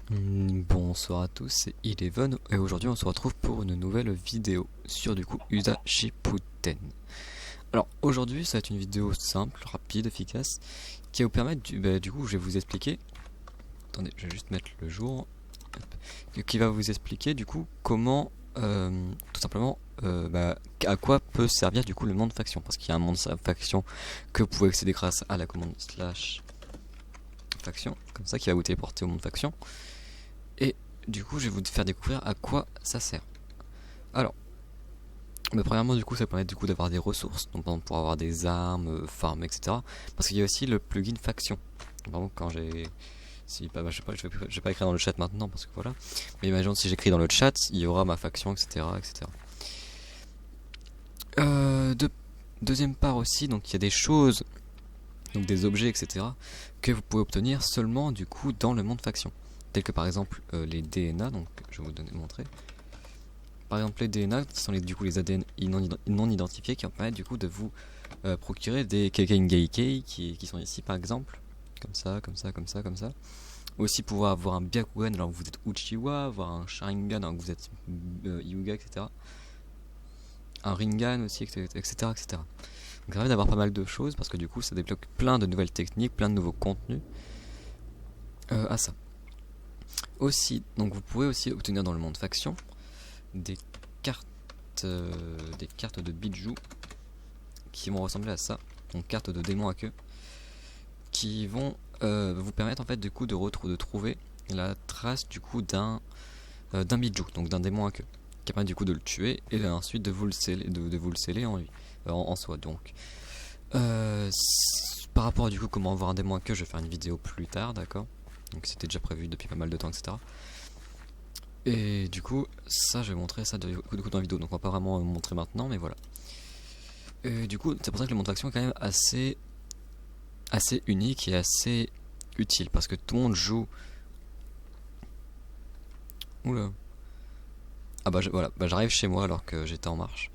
Bonsoir à tous, c'est Eleven et aujourd'hui on se retrouve pour une nouvelle vidéo sur du coup Uda Shippuden. Alors aujourd'hui ça va être une vidéo simple, rapide, efficace qui va vous permettre du coup je vais vous expliquer. Attendez, je vais juste mettre le jour. Qui va vous expliquer du coup comment tout simplement à quoi peut servir du coup le monde faction, parce qu'il y a un monde faction que vous pouvez accéder grâce à la commande slash faction, comme ça qui va vous téléporter au monde faction. Et du coup, je vais vous faire découvrir à quoi ça sert. Alors, premièrement, du coup, ça permet du coup d'avoir des ressources, donc par exemple, pour avoir des armes, farm, etc. Parce qu'il y a aussi le plugin faction. Par exemple, quand j'ai, si, je vais pas écrire dans le chat maintenant parce que voilà. Mais imaginons si j'écris dans le chat, il y aura ma faction, etc., etc. Deuxième part aussi, donc il y a des choses, donc des objets, etc., que vous pouvez obtenir seulement du coup dans le monde faction. Tels que par exemple les DNA, donc je vais vous montrer. Par exemple les DNA, qui sont du coup les ADN non identifiés, qui vont permettre du coup de vous procurer des Kekkei qui sont ici par exemple. Comme ça, comme ça, comme ça, comme ça. Aussi pouvoir avoir un Byakugan alors que vous êtes Uchiwa, avoir un Sharingan alors que vous êtes Hyuga, etc. Un Rinnegan aussi, etc., etc., etc. Donc ça permet d'avoir pas mal de choses parce que du coup ça débloque plein de nouvelles techniques, plein de nouveaux contenus à ça. Aussi, donc vous pouvez aussi obtenir dans le monde faction des cartes de bijou qui vont ressembler à ça, donc cartes de démons à queue, qui vont vous permettre en fait du coup de trouver la trace du coup d'un bijou, donc d'un démon à queue, qui permet du coup de le tuer et ensuite de vous le sceller en lui, en soi. Donc par rapport à du coup comment avoir un démon à queue, je vais faire une vidéo plus tard, d'accord. Donc c'était déjà prévu depuis pas mal de temps, etc. Et du coup, ça, je vais montrer ça du coup dans la vidéo. Donc on va pas vraiment montrer maintenant, mais voilà. Et du coup, c'est pour ça que le monde faction est quand même assez unique et assez utile. Parce que tout le monde joue... Oula. Ah bah voilà, j'arrive chez moi alors que j'étais en marche.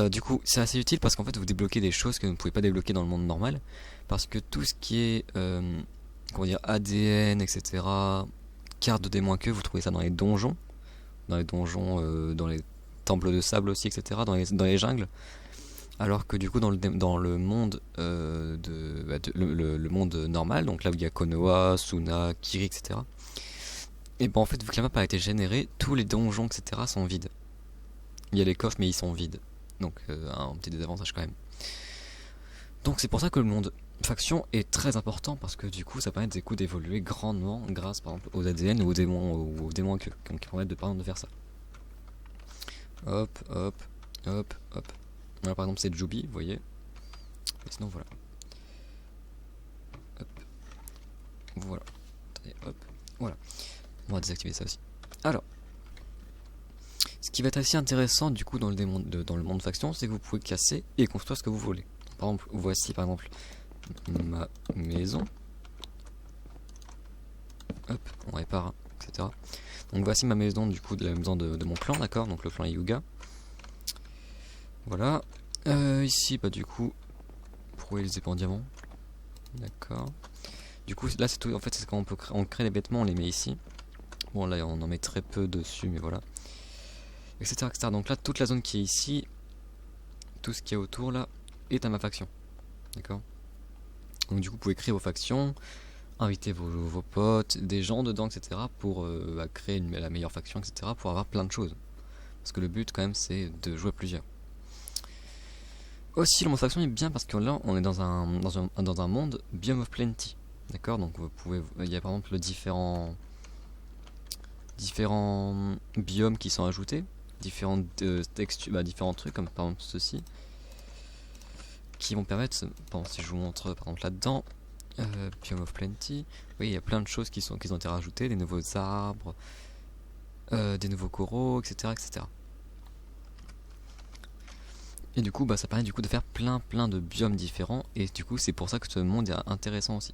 Du coup, c'est assez utile parce qu'en fait, vous débloquez des choses que vous ne pouvez pas débloquer dans le monde normal. Parce que tout ce qui est... comment dire, ADN, etc., carte de démon que vous trouvez ça dans les donjons, dans les temples de sable aussi, etc., dans les jungles. Alors que du coup dans le monde le monde normal, donc là où il y a Konoha, Suna, Kiri, etc., et ben en fait vu que la map a été générée, tous les donjons, etc., sont vides. Il y a les coffres mais ils sont vides, donc un petit désavantage quand même. Donc c'est pour ça que le monde faction est très important, parce que du coup ça permet du coup d'évoluer grandement grâce par exemple aux ADN ou aux démons à queue, qui permettent par exemple de faire ça. Hop, hop, hop, hop. Voilà, par exemple c'est Jubi, vous voyez. Et sinon voilà. Hop. Voilà. Attendez, hop. Voilà. On va désactiver ça aussi. Alors. Ce qui va être assez intéressant du coup dans le monde faction, c'est que vous pouvez casser et construire ce que vous voulez. Par exemple, voici par exemple ma maison. Hop, on répare, etc. Donc voici ma maison du coup de la maison de mon clan, d'accord. Donc le clan Hyuga. Voilà. Ici, bah du coup, pourquoi les épées en diamant. D'accord. Du coup, là c'est tout. En fait, c'est quand on crée les vêtements, on les met ici. Bon, là on en met très peu dessus, mais voilà. Etc., etc. Donc là, toute la zone qui est ici, tout ce qui est autour là, est à ma faction. D'accord. Donc du coup, vous pouvez créer vos factions, inviter vos potes, des gens dedans, etc. pour créer la meilleure faction, etc. pour avoir plein de choses. Parce que le but, quand même, c'est de jouer à plusieurs. Aussi, le mode faction est bien parce que là, on est dans un monde Biome of Plenty. D'accord. Donc vous pouvez, il y a par exemple différents biomes qui sont ajoutés, différentes textures, différents trucs comme par exemple ceci, qui vont permettre, bon, si je vous montre par exemple là-dedans, Biome of Plenty, oui, il y a plein de choses qui ont été rajoutées, des nouveaux arbres, des nouveaux coraux, etc., etc. Et du coup, ça permet du coup de faire plein de biomes différents, et du coup, c'est pour ça que ce monde est intéressant aussi.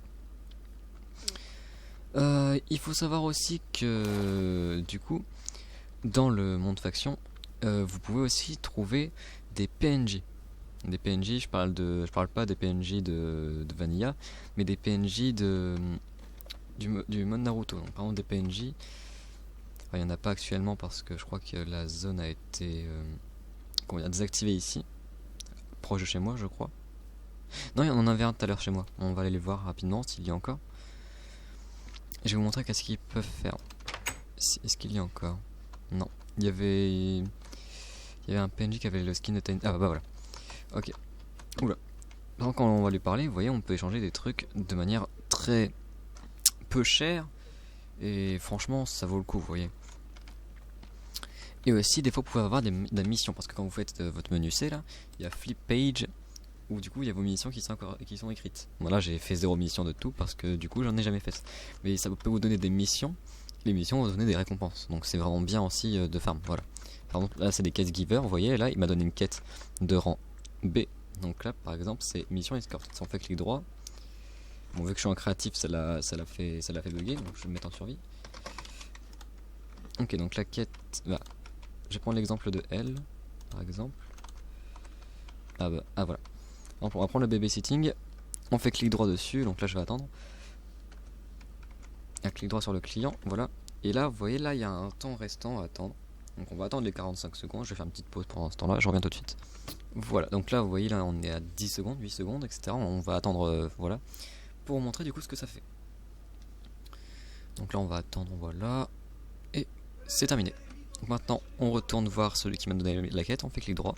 Il faut savoir aussi que du coup, dans le monde faction, vous pouvez aussi trouver des PNJ. Des PNJ, je parle pas des PNJ de Vanilla, mais des PNJ du mode Naruto. Donc par exemple des PNJ, il n'y en a pas actuellement parce que je crois que la zone a été désactivée ici, proche de chez moi je crois. Non, il y en avait un tout à l'heure chez moi, on va aller les voir rapidement s'il y a encore. Je vais vous montrer qu'est-ce qu'ils peuvent faire. Est-ce qu'il y a encore? Non, il y avait un PNJ qui avait le skin de Tiny. Ah bah voilà. Ok. Oula. Donc quand on va lui parler, vous voyez, on peut échanger des trucs de manière très peu chère. Et franchement, ça vaut le coup, vous voyez. Et aussi, des fois, vous pouvez avoir des missions. Parce que quand vous faites votre menu C, là, il y a Flip Page. Où du coup, il y a vos missions qui sont écrites. Bon, là, j'ai fait 0 mission de tout. Parce que du coup, j'en ai jamais fait. Mais ça peut vous donner des missions. Les missions vont vous donner des récompenses. Donc, c'est vraiment bien aussi de farm. Voilà. Par exemple, là, c'est des quêtes giver. Vous voyez, là, il m'a donné une quête de rang B. Donc là, par exemple, c'est mission escort. Si on fait clic droit. Bon, vu que je suis en créatif, ça l'a fait bugger, donc je vais me mettre en survie. Ok, donc la quête. Bah, je vais prendre l'exemple de L, par exemple. Ah voilà. Donc on va prendre le babysitting. On fait clic droit dessus, donc là je vais attendre. Un clic droit sur le client, voilà. Et là, vous voyez, là il y a un temps restant à attendre. Donc on va attendre les 45 secondes. Je vais faire une petite pause pendant ce temps-là, je reviens tout de suite. Voilà, donc là vous voyez, là on est à 10 secondes, 8 secondes, etc. On va attendre, voilà. Pour vous montrer du coup ce que ça fait. Donc là on va attendre, voilà. Et c'est terminé. Donc maintenant on retourne voir celui qui m'a donné la quête, on fait clic droit.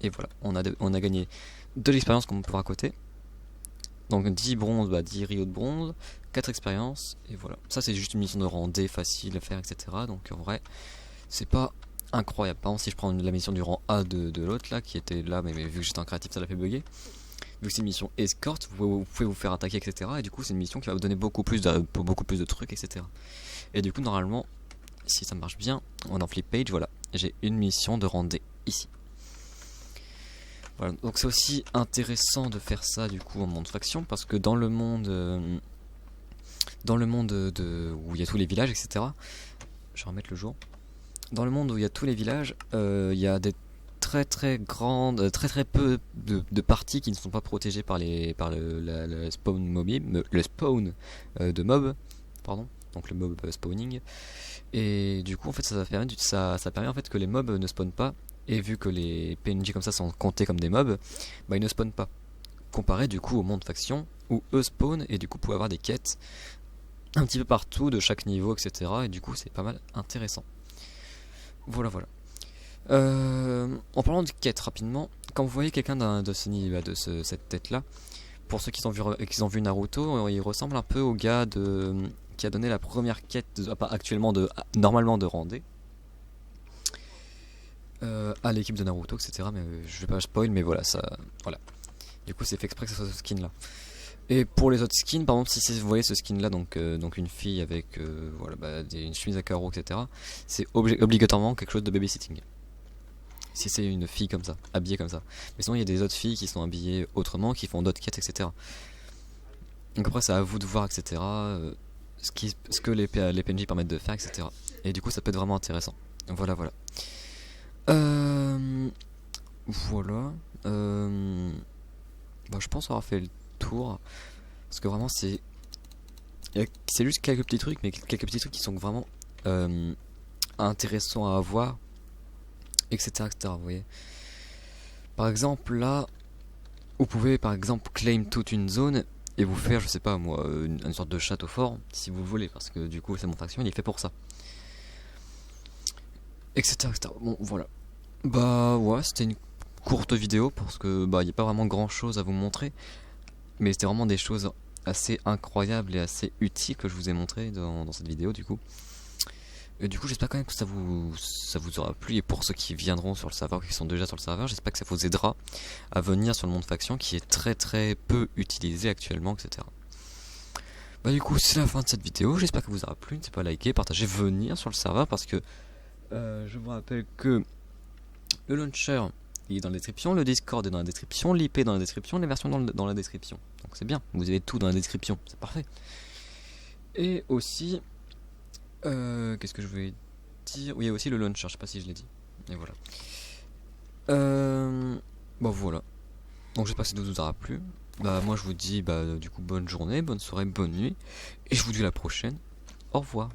Et voilà, on a gagné de l'expérience qu'on peut voir à côté. Donc 10 bronzes, 10 rios de bronze, 4 expériences, et voilà. Ça c'est juste une mission de rang D facile à faire, etc. Donc en vrai, c'est pas incroyable. Par exemple si je prends la mission du rang A de l'autre là, qui était là, mais vu que j'étais en créatif ça l'a fait bugger. Vu que c'est une mission escorte, vous pouvez vous faire attaquer, etc. Et du coup, c'est une mission qui va vous donner beaucoup plus de trucs, etc. Et du coup, normalement, si ça marche bien, on en flip page, voilà, j'ai une mission de rang D ici. Voilà, donc c'est aussi intéressant de faire ça du coup en monde faction parce que dans le monde, où il y a tous les villages, etc. Je vais remettre le jour. Dans le monde où il y a tous les villages, il y a des très peu de parties qui ne sont pas protégées par le spawn mobile, le spawn de mob, pardon, donc le mob spawning. Et du coup en fait ça permet en fait que les mobs ne spawnent pas. Et vu que les PNJ comme ça sont comptés comme des mobs, ils ne spawnent pas. Comparé du coup au monde faction où eux spawnent et du coup vous pouvez avoir des quêtes un petit peu partout de chaque niveau, etc. Et du coup c'est pas mal intéressant. Voilà. En parlant de quête rapidement, quand vous voyez quelqu'un de cette tête là, pour ceux qui ont vu Naruto, il ressemble un peu au gars qui a donné la première quête actuellement normalement de rang D à l'équipe de Naruto, etc. Mais je vais pas spoil, mais voilà. Du coup c'est fait exprès que ce soit ce skin là. Et pour les autres skins, par exemple, si vous voyez ce skin là, donc une fille avec une chemise à carreaux, etc., c'est obligatoirement quelque chose de babysitting. Si c'est une fille comme ça, habillée comme ça. Mais sinon, il y a des autres filles qui sont habillées autrement, qui font d'autres quêtes, etc. Donc après, c'est à vous de voir, etc. Ce que les PNJ permettent de faire, etc. Et du coup, ça peut être vraiment intéressant. Voilà. Je pense avoir fait le tour. Parce que vraiment, c'est juste quelques petits trucs, mais quelques petits trucs qui sont vraiment intéressants à avoir, etc. Vous voyez. Par exemple, là, vous pouvez par exemple claim toute une zone et vous faire, je sais pas moi, une sorte de château fort si vous le voulez, parce que du coup, c'est mon faction, il est fait pour ça, etc. Bon, voilà. C'était une courte vidéo parce que il n'y a pas vraiment grand chose à vous montrer, mais c'était vraiment des choses assez incroyables et assez utiles que je vous ai montré dans cette vidéo du coup. Et du coup j'espère quand même que ça vous aura plu, et pour ceux qui viendront sur le serveur, qui sont déjà sur le serveur, j'espère que ça vous aidera à venir sur le monde faction qui est très peu utilisé actuellement, etc. Du coup c'est la fin de cette vidéo, j'espère que vous aura plu, n'hésitez pas à liker, partager, venir sur le serveur parce que je vous rappelle que le launcher il est dans la description, le Discord est dans la description, l'IP est dans la description, les versions dans la description. Donc c'est bien, vous avez tout dans la description, c'est parfait. Et aussi, qu'est-ce que je voulais dire? Oui, il y a aussi le launcher, je sais pas si je l'ai dit. Et voilà. Voilà. Donc j'espère que ça vous aura plu. bah moi je vous dis du coup bonne journée, bonne soirée, bonne nuit, et je vous dis à la prochaine. Au revoir.